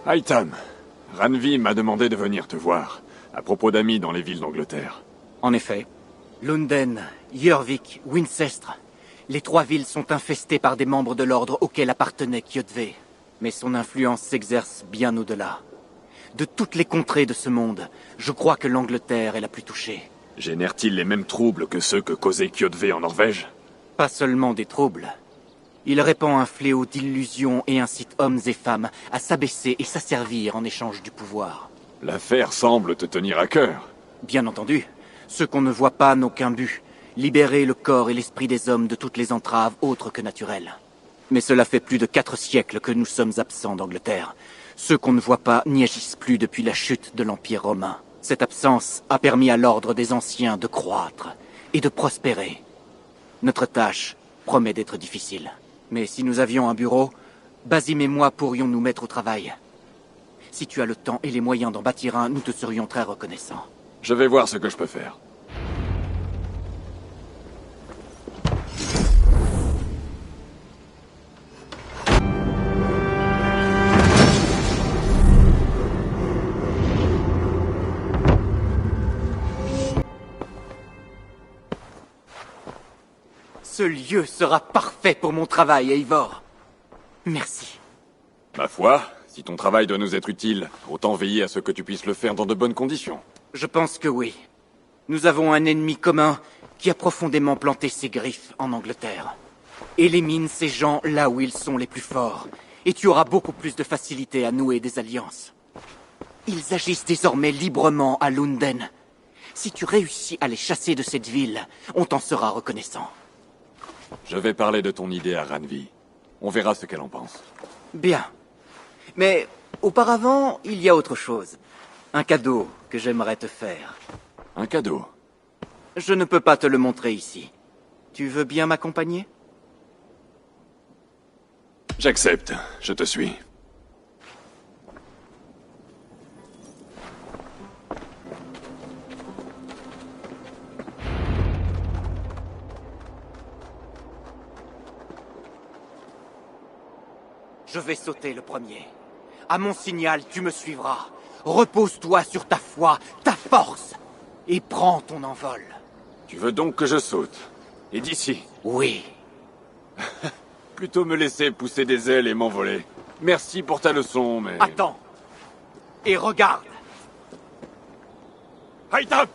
Hightam, Randvi m'a demandé de venir te voir, à propos d'amis dans les villes d'Angleterre. En effet, Lunden, Jorvik, Winchester, les trois villes sont infestées par des membres de l'ordre auquel appartenait Kjotve. Mais son influence s'exerce bien au-delà. De toutes les contrées de ce monde, je crois que l'Angleterre est la plus touchée. Génère-t-il les mêmes troubles que ceux que causait Kjotve en Norvège? Pas seulement des troubles. Il répand un fléau d'illusions et incite hommes et femmes à s'abaisser et s'asservir en échange du pouvoir. L'affaire semble te tenir à cœur. Bien entendu, ceux qu'on ne voit pas n'ont qu'un but. Libérer le corps et l'esprit des hommes de toutes les entraves autres que naturelles. Mais cela fait plus de 4 siècles que nous sommes absents d'Angleterre. Ceux qu'on ne voit pas n'y agissent plus depuis la chute de l'Empire romain. Cette absence a permis à l'ordre des anciens de croître et de prospérer. Notre tâche promet d'être difficile. Mais si nous avions un bureau, Basim et moi pourrions nous mettre au travail. Si tu as le temps et les moyens d'en bâtir un, nous te serions très reconnaissants. Je vais voir ce que je peux faire. Ce lieu sera parfait pour mon travail, Eivor. Merci. Ma foi, si ton travail doit nous être utile, autant veiller à ce que tu puisses le faire dans de bonnes conditions. Je pense que oui. Nous avons un ennemi commun qui a profondément planté ses griffes en Angleterre. Élimine ces gens là où ils sont les plus forts, et tu auras beaucoup plus de facilité à nouer des alliances. Ils agissent désormais librement à Lunden. Si tu réussis à les chasser de cette ville, on t'en sera reconnaissant. Je vais parler de ton idée à Randvi. On verra ce qu'elle en pense. Bien. Mais auparavant, il y a autre chose. Un cadeau que j'aimerais te faire. Un cadeau? Je ne peux pas te le montrer ici. Tu veux bien m'accompagner? J'accepte, je te suis. Je vais sauter le premier. À mon signal, tu me suivras. Repose-toi sur ta foi, ta force, et prends ton envol. Tu veux donc que je saute? Et d'ici? Oui. Plutôt me laisser pousser des ailes et m'envoler. Merci pour ta leçon, mais... Attends. Et regarde. Hightam!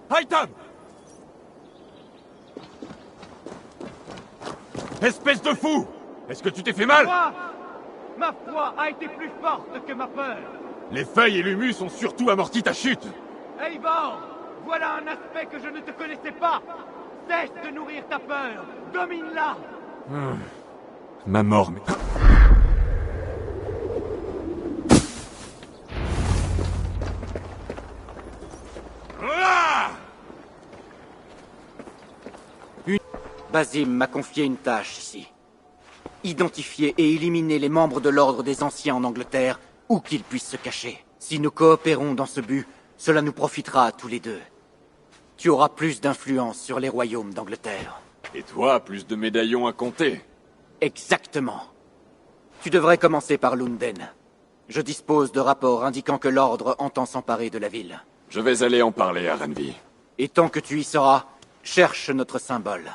Hightam! Espèce de fou! Est-ce que tu t'es fait mal? Ma foi a été plus forte que ma peur. Les feuilles et l'humus ont surtout amorti ta chute. Eivor, voilà un aspect que je ne te connaissais pas. Cesse de nourrir ta peur. Domine-la. Ma mort, mais... Basim m'a confié une tâche ici. Identifier et éliminer les membres de l'ordre des anciens en Angleterre, où qu'ils puissent se cacher. Si nous coopérons dans ce but, cela nous profitera à tous les deux. Tu auras plus d'influence sur les royaumes d'Angleterre. Et toi, plus de médaillons à compter. Exactement. Tu devrais commencer par Lunden. Je dispose de rapports indiquant que l'ordre entend s'emparer de la ville. Je vais aller en parler à Randvi. Et tant que tu y seras, cherche notre symbole.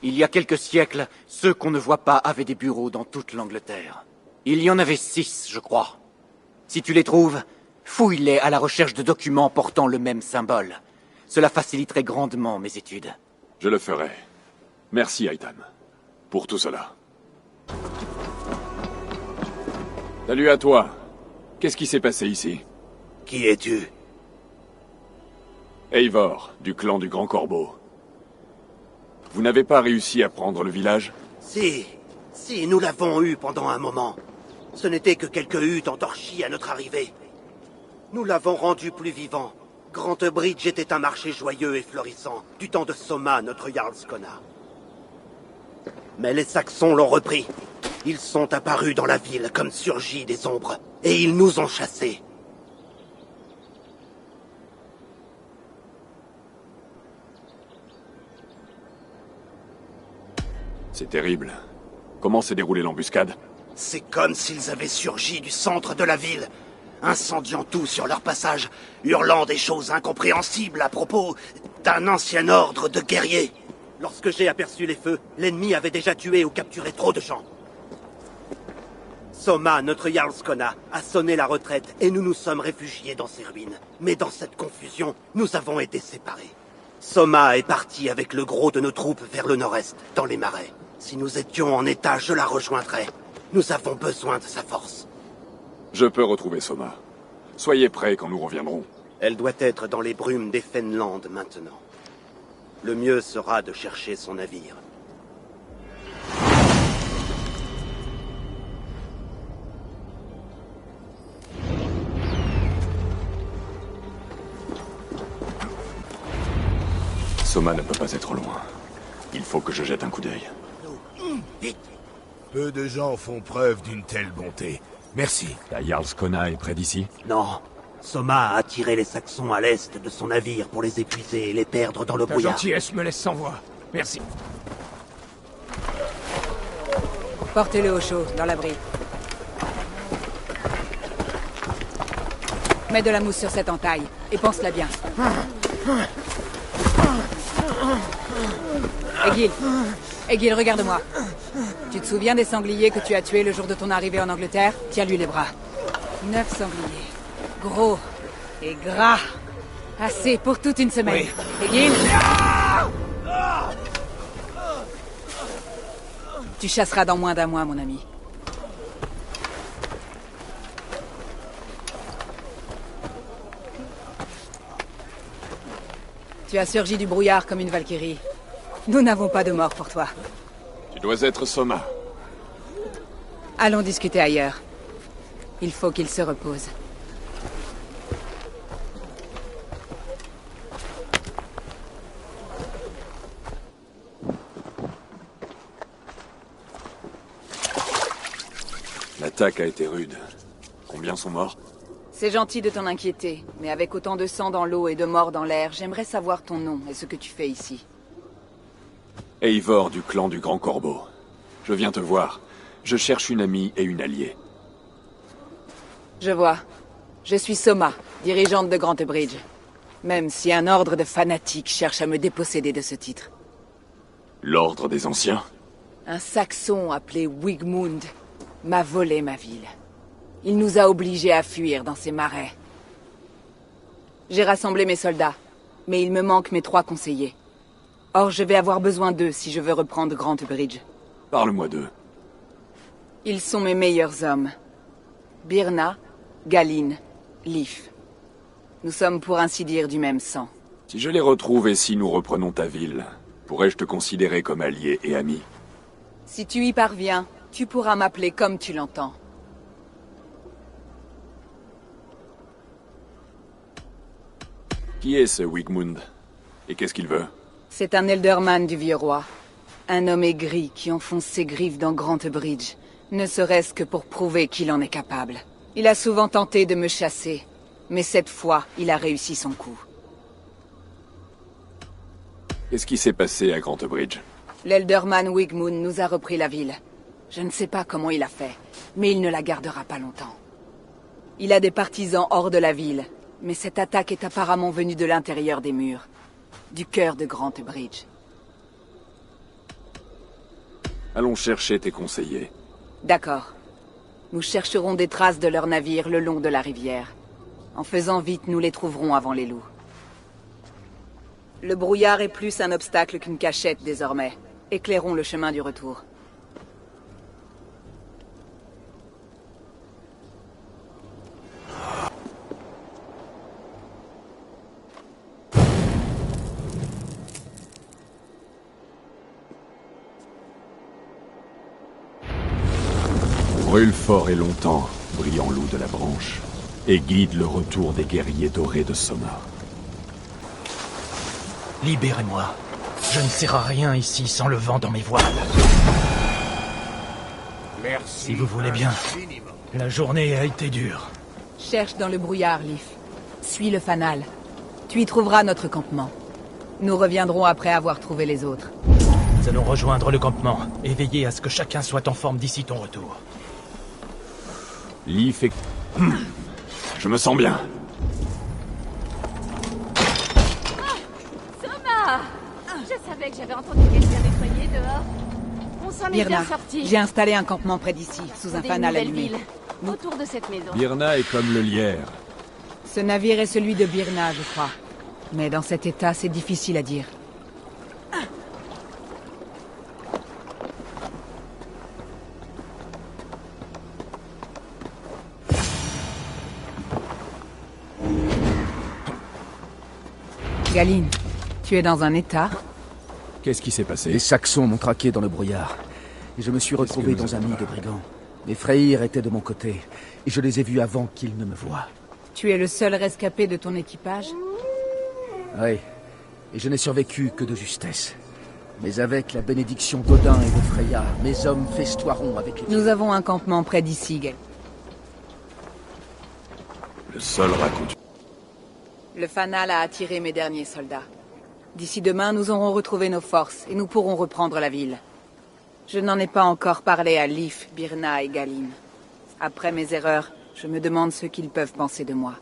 Il y a quelques siècles, ceux qu'on ne voit pas avaient des bureaux dans toute l'Angleterre. Il y en avait 6, je crois. Si tu les trouves, fouille-les à la recherche de documents portant le même symbole. Cela faciliterait grandement mes études. Je le ferai. Merci, Hightam, pour tout cela. Salut à toi. Qu'est-ce qui s'est passé ici? Qui es-tu? Eivor, du clan du Grand Corbeau. Vous n'avez pas réussi à prendre le village? Si, nous l'avons eu pendant un moment. Ce n'était que quelques huttes entorchies à notre arrivée. Nous l'avons rendu plus vivant. Grant Bridge était un marché joyeux et florissant, du temps de Soma, notre Jarlskona. Mais les Saxons l'ont repris. Ils sont apparus dans la ville comme surgis des ombres, et ils nous ont chassés. C'est terrible. Comment s'est déroulée l'embuscade? C'est comme s'ils avaient surgi du centre de la ville, incendiant tout sur leur passage, hurlant des choses incompréhensibles à propos d'un ancien ordre de guerriers. Lorsque j'ai aperçu les feux, l'ennemi avait déjà tué ou capturé trop de gens. Soma, notre Jarl Skona, a sonné la retraite et nous nous sommes réfugiés dans ces ruines. Mais dans cette confusion, nous avons été séparés. Soma est parti avec le gros de nos troupes vers le nord-est, dans les marais. Si nous étions en état, je la rejoindrais. Nous avons besoin de sa force. Je peux retrouver Soma. Soyez prêts quand nous reviendrons. Elle doit être dans les brumes des Fenland maintenant. Le mieux sera de chercher son navire. Soma ne peut pas être loin. Il faut que je jette un coup d'œil. Vite! Peu de gens font preuve d'une telle bonté. Merci. La Jarl Skona est près d'ici? Non. Soma a attiré les Saxons à l'est de son navire pour les épuiser et les perdre dans le Ta brouillard. gentillesse me laisse sans voix. Merci. Portez-le au chaud, dans l'abri. Mets de la mousse sur cette entaille, et pense-la bien. Egil, regarde-moi. Tu te souviens des sangliers que tu as tués le jour de ton arrivée en Angleterre? Tiens-lui les bras. 9 sangliers. Gros et gras. Assez pour toute une semaine. Egil? Tu chasseras dans moins d'un mois, mon ami. Tu as surgi du brouillard comme une Valkyrie. Nous n'avons pas de mort pour toi. Tu dois être Soma. Allons discuter ailleurs. Il faut qu'il se repose. L'attaque a été rude. Combien sont morts? C'est gentil de t'en inquiéter, mais avec autant de sang dans l'eau et de morts dans l'air, j'aimerais savoir ton nom et ce que tu fais ici. Eivor du clan du Grand Corbeau. Je viens te voir. Je cherche une amie et une alliée. Je vois. Je suis Soma, dirigeante de Grantebridge. Même si un ordre de fanatiques cherche à me déposséder de ce titre. L'Ordre des Anciens? Un Saxon appelé Wigmund m'a volé ma ville. Il nous a obligés à fuir dans ces marais. J'ai rassemblé mes soldats, mais il me manque mes 3 conseillers. Or, je vais avoir besoin d'eux si je veux reprendre Grantebridge. Parle-moi d'eux. Ils sont mes meilleurs hommes. Birna, Galine, Lif. Nous sommes pour ainsi dire du même sang. Si je les retrouve et si nous reprenons ta ville, pourrais-je te considérer comme allié et ami? Si tu y parviens, tu pourras m'appeler comme tu l'entends. Qui est ce Wigmund? Et qu'est-ce qu'il veut? C'est un Elderman du vieux roi. Un homme aigri qui enfonce ses griffes dans Grantebridge, ne serait-ce que pour prouver qu'il en est capable. Il a souvent tenté de me chasser, mais cette fois, il a réussi son coup. Qu'est-ce qui s'est passé à Grantebridge? L'Elderman Wigmund nous a repris la ville. Je ne sais pas comment il a fait, mais il ne la gardera pas longtemps. Il a des partisans hors de la ville, mais cette attaque est apparemment venue de l'intérieur des murs, du cœur de Grantebridge. Allons chercher tes conseillers. D'accord. Nous chercherons des traces de leurs navires le long de la rivière. En faisant vite, nous les trouverons avant les loups. Le brouillard est plus un obstacle qu'une cachette désormais. Éclairons le chemin du retour. Brûle fort et longtemps, brillant loup de la branche, et guide le retour des guerriers dorés de Soma. Libérez-moi. Je ne sers à rien ici sans le vent dans mes voiles. Merci. Si vous voulez bien. La journée a été dure. Cherche dans le brouillard, Lif. Suis le fanal. Tu y trouveras notre campement. Nous reviendrons après avoir trouvé les autres. Nous allons rejoindre le campement et veiller à ce que chacun soit en forme d'ici ton retour. Leaf et... Je me sens bien. Soma! Je savais que j'avais entendu quelqu'un nettoyer dehors. On s'en est Birna, bien sorti. j'ai installé un campement près d'ici, sous un fanal allumé. Autour de cette maison. Birna est comme le lierre. Ce navire est celui de Birna, je crois. Mais dans cet état, c'est difficile à dire. Galine, tu es dans un état? Qu'est-ce qui s'est passé? Les Saxons m'ont traqué dans le brouillard. Et je me suis retrouvé vous dans un êtes nid de brigands. Les Freyr étaient de mon côté. Et je les ai vus avant qu'ils ne me voient. Tu es le seul rescapé de ton équipage? Oui. Et je n'ai survécu que de justesse. Mais avec la bénédiction d'Odin et de Freya, mes hommes festoieront avec les... Nous avons un campement près d'ici, Galine. Le sol raconte... Le fanal a attiré mes derniers soldats. D'ici demain, nous aurons retrouvé nos forces et nous pourrons reprendre la ville. Je n'en ai pas encore parlé à Leaf, Birna et Galine. Après mes erreurs, je me demande ce qu'ils peuvent penser de moi.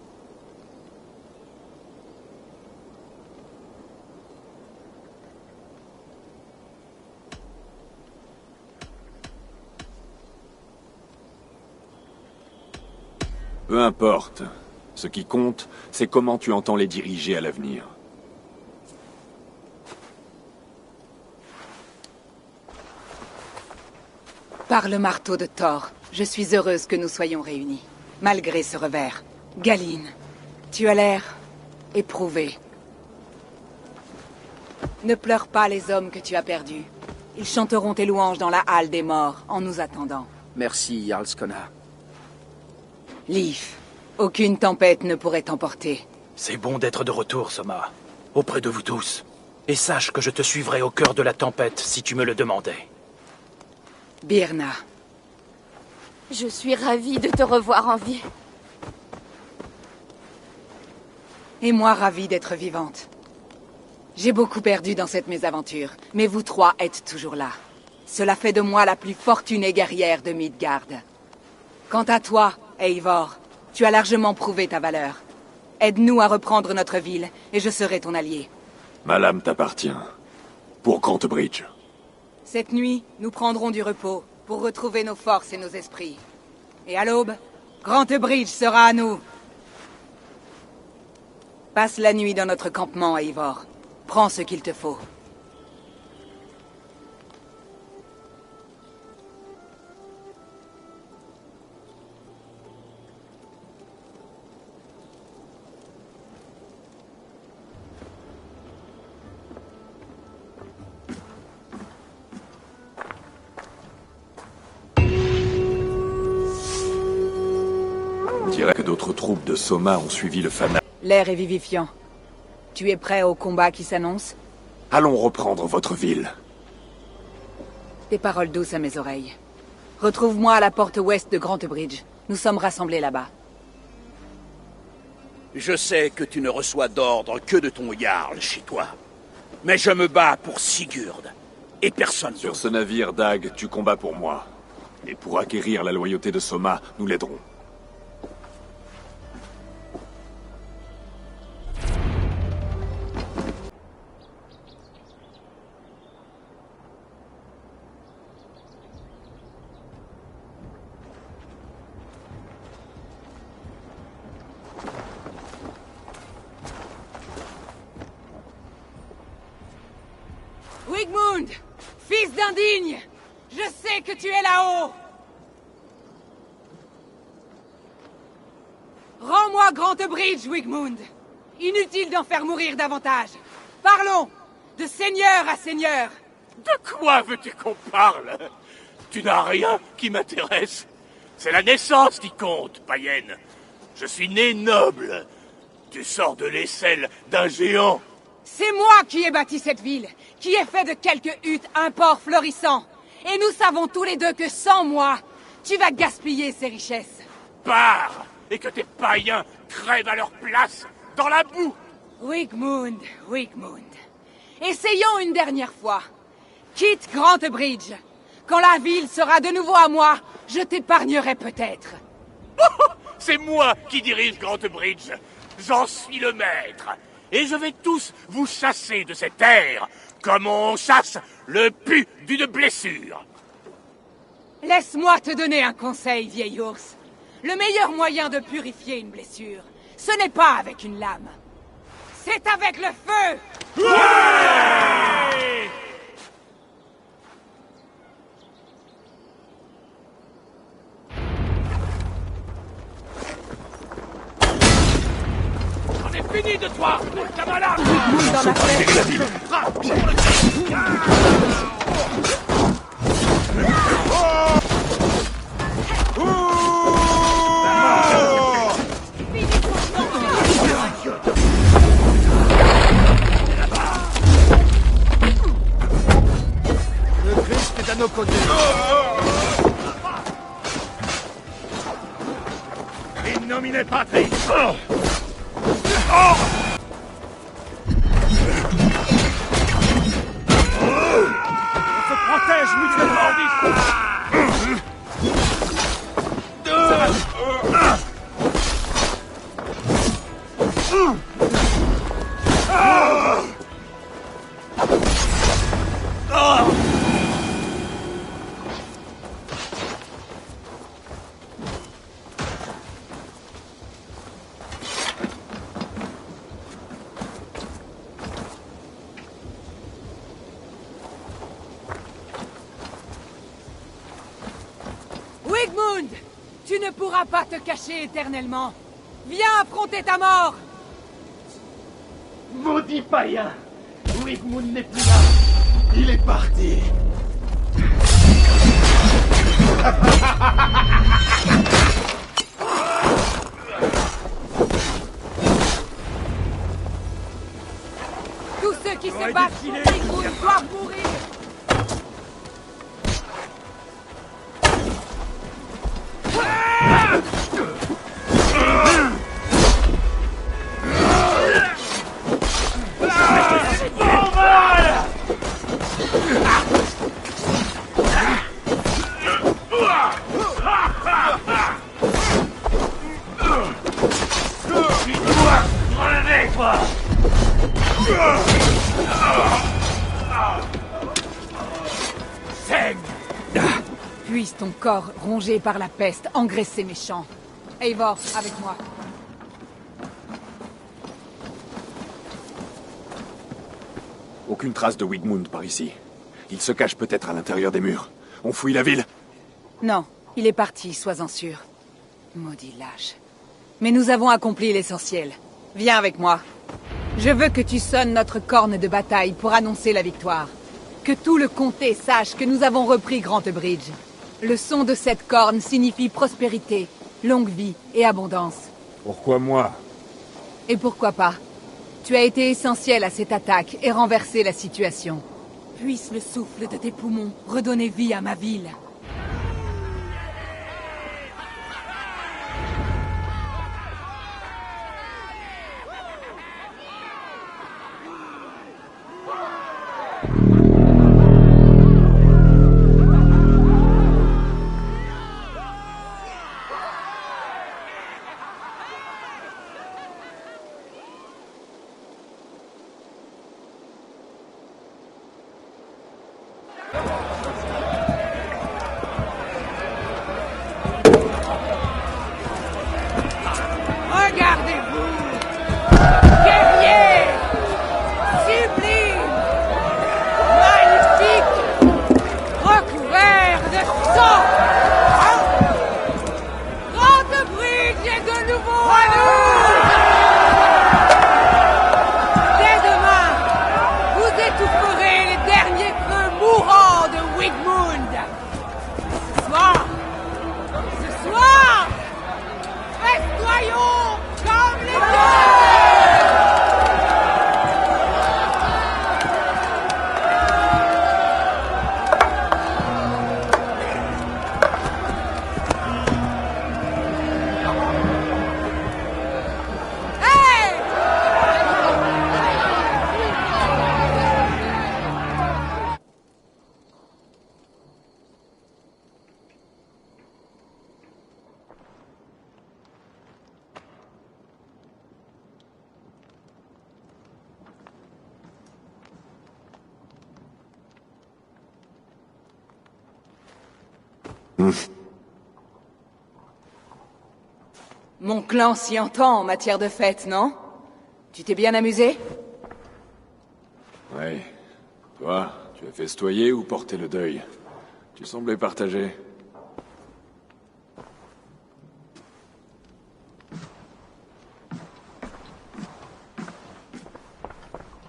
Peu importe. Ce qui compte, c'est comment tu entends les diriger à l'avenir. Par le marteau de Thor, je suis heureuse que nous soyons réunis, malgré ce revers. Galine, tu as l'air éprouvé. Ne pleure pas les hommes que tu as perdus. Ils chanteront tes louanges dans la halle des morts en nous attendant. Merci, Jarl Skona. Leaf, aucune tempête ne pourrait t'emporter. C'est bon d'être de retour, Soma. Auprès de vous tous. Et sache que je te suivrai au cœur de la tempête si tu me le demandais. Birna. Je suis ravie de te revoir en vie. Et moi ravie d'être vivante. J'ai beaucoup perdu dans cette mésaventure, mais vous trois êtes toujours là. Cela fait de moi la plus fortunée guerrière de Midgard. Quant à toi, Eivor, tu as largement prouvé ta valeur. Aide-nous à reprendre notre ville, et je serai ton allié. Ma lame t'appartient. Pour Grantebridge. Cette nuit, nous prendrons du repos, pour retrouver nos forces et nos esprits. Et à l'aube, Grantebridge sera à nous. Passe la nuit dans notre campement, Eivor. Prends ce qu'il te faut. On dirait que d'autres troupes de Soma ont suivi le fanal. L'air est vivifiant. Tu es prêt au combat qui s'annonce? Allons reprendre votre ville. Des paroles douces à mes oreilles. Retrouve-moi à la porte ouest de Grantebridge. Nous sommes rassemblés là-bas. Je sais que tu ne reçois d'ordre que de ton Jarl chez toi. Mais je me bats pour Sigurd. Et personne Sur d'autre. ce navire, Dag, tu combats pour moi. Et pour acquérir la loyauté de Soma, nous l'aiderons. Wigmund, fils d'indigne, je sais que tu es là-haut. Rends-moi Grantebridge, Wigmund. Inutile d'en faire mourir davantage. Parlons, de seigneur à seigneur. De quoi veux-tu qu'on parle? Tu n'as rien qui m'intéresse. C'est la naissance qui compte, païenne. Je suis né noble. Tu sors de l'aisselle d'un géant. C'est moi qui ai bâti cette ville, qui ai fait de quelques huttes un port florissant. Et nous savons tous les deux que sans moi, tu vas gaspiller ces richesses. Pars, et que tes païens crèvent à leur place, dans la boue. Wigmund, Wigmund. Essayons une dernière fois. Quitte Grant Bridge. Quand la ville sera de nouveau à moi, je t'épargnerai peut-être. C'est moi qui dirige Grant Bridge. J'en suis le maître. Et je vais tous vous chasser de cette terre, comme on chasse le pu d'une blessure. Laisse-moi te donner un conseil, vieil ours. Le meilleur moyen de purifier une blessure, ce n'est pas avec une lame. C'est avec le feu! Ouais! J'en ai fini de toi, camarade! Dans la fête. Le Christ est à nos côtés. In nomine Patris! On se protège mutuellement! Wigmund! Tu ne pourras pas te cacher éternellement. Viens affronter ta mort! Maudit païen! Wigmund n'est plus là! Il est parti! Tous ceux qui se battent pour Wigmund doivent mourir! Puisse ton corps, rongé par la peste, engraisser mes champs. Eivor, avec moi. Aucune trace de Wigmund par ici. Il se cache peut-être à l'intérieur des murs. On fouille la ville? Non, il est parti, sois-en sûr. Maudit lâche. Mais nous avons accompli l'essentiel. Viens avec moi. Je veux que tu sonnes notre corne de bataille pour annoncer la victoire. Que tout le comté sache que nous avons repris Grant Bridge. Le son de cette corne signifie prospérité, longue vie et abondance. Pourquoi moi? Et pourquoi pas? Tu as été essentiel à cette attaque et renversé la situation. Puisse le souffle de tes poumons redonner vie à ma ville. Mon clan s'y entend en matière de fête, non? Tu t'es bien amusé? Ouais. Toi, tu as festoyé ou porté le deuil? Tu semblais partagé.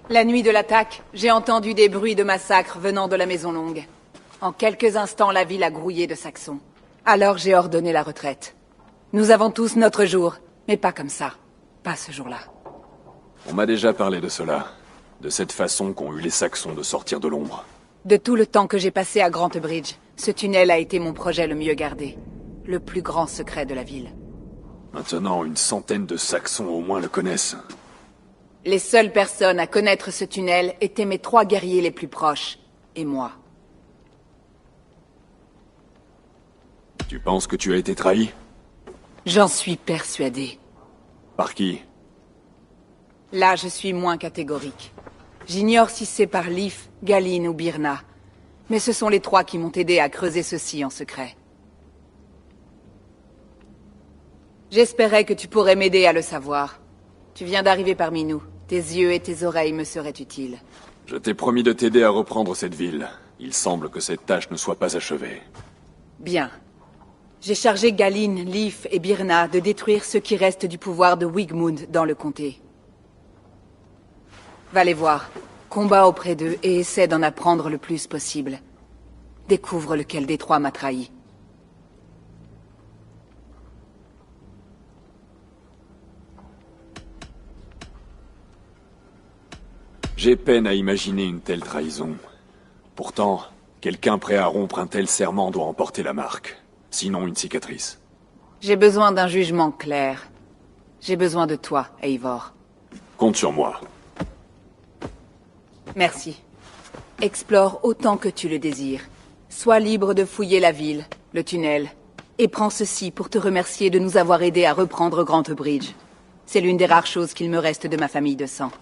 La nuit de l'attaque, j'ai entendu des bruits de massacre venant de la Maison Longue. En quelques instants, la ville a grouillé de Saxons. Alors j'ai ordonné la retraite. Nous avons tous notre jour, mais pas comme ça. Pas ce jour-là. On m'a déjà parlé de cela. De cette façon qu'ont eu les Saxons de sortir de l'ombre. De tout le temps que j'ai passé à Grant Bridge, ce tunnel a été mon projet le mieux gardé. Le plus grand secret de la ville. Maintenant, une centaine de Saxons au moins le connaissent. Les seules personnes à connaître ce tunnel étaient mes 3 guerriers les plus proches, et moi. Tu penses que tu as été trahi? J'en suis persuadé. Par qui? Là, je suis moins catégorique. J'ignore si c'est par Leaf, Galine ou Birna. Mais ce sont les 3 qui m'ont aidé à creuser ceci en secret. J'espérais que tu pourrais m'aider à le savoir. Tu viens d'arriver parmi nous. Tes yeux et tes oreilles me seraient utiles. Je t'ai promis de t'aider à reprendre cette ville. Il semble que cette tâche ne soit pas achevée. Bien. J'ai chargé Galine, Leaf et Birna de détruire ce qui reste du pouvoir de Wigmund dans le comté. Va les voir. Combat auprès d'eux et essaie d'en apprendre le plus possible. Découvre lequel des 3 m'a trahi. J'ai peine à imaginer une telle trahison. Pourtant, quelqu'un prêt à rompre un tel serment doit en porter la marque. Sinon une cicatrice. J'ai besoin d'un jugement clair. J'ai besoin de toi, Eivor. Compte sur moi. Merci. Explore autant que tu le désires. Sois libre de fouiller la ville, le tunnel. Et prends ceci pour te remercier de nous avoir aidés à reprendre Grant Bridge. C'est l'une des rares choses qu'il me reste de ma famille de sang.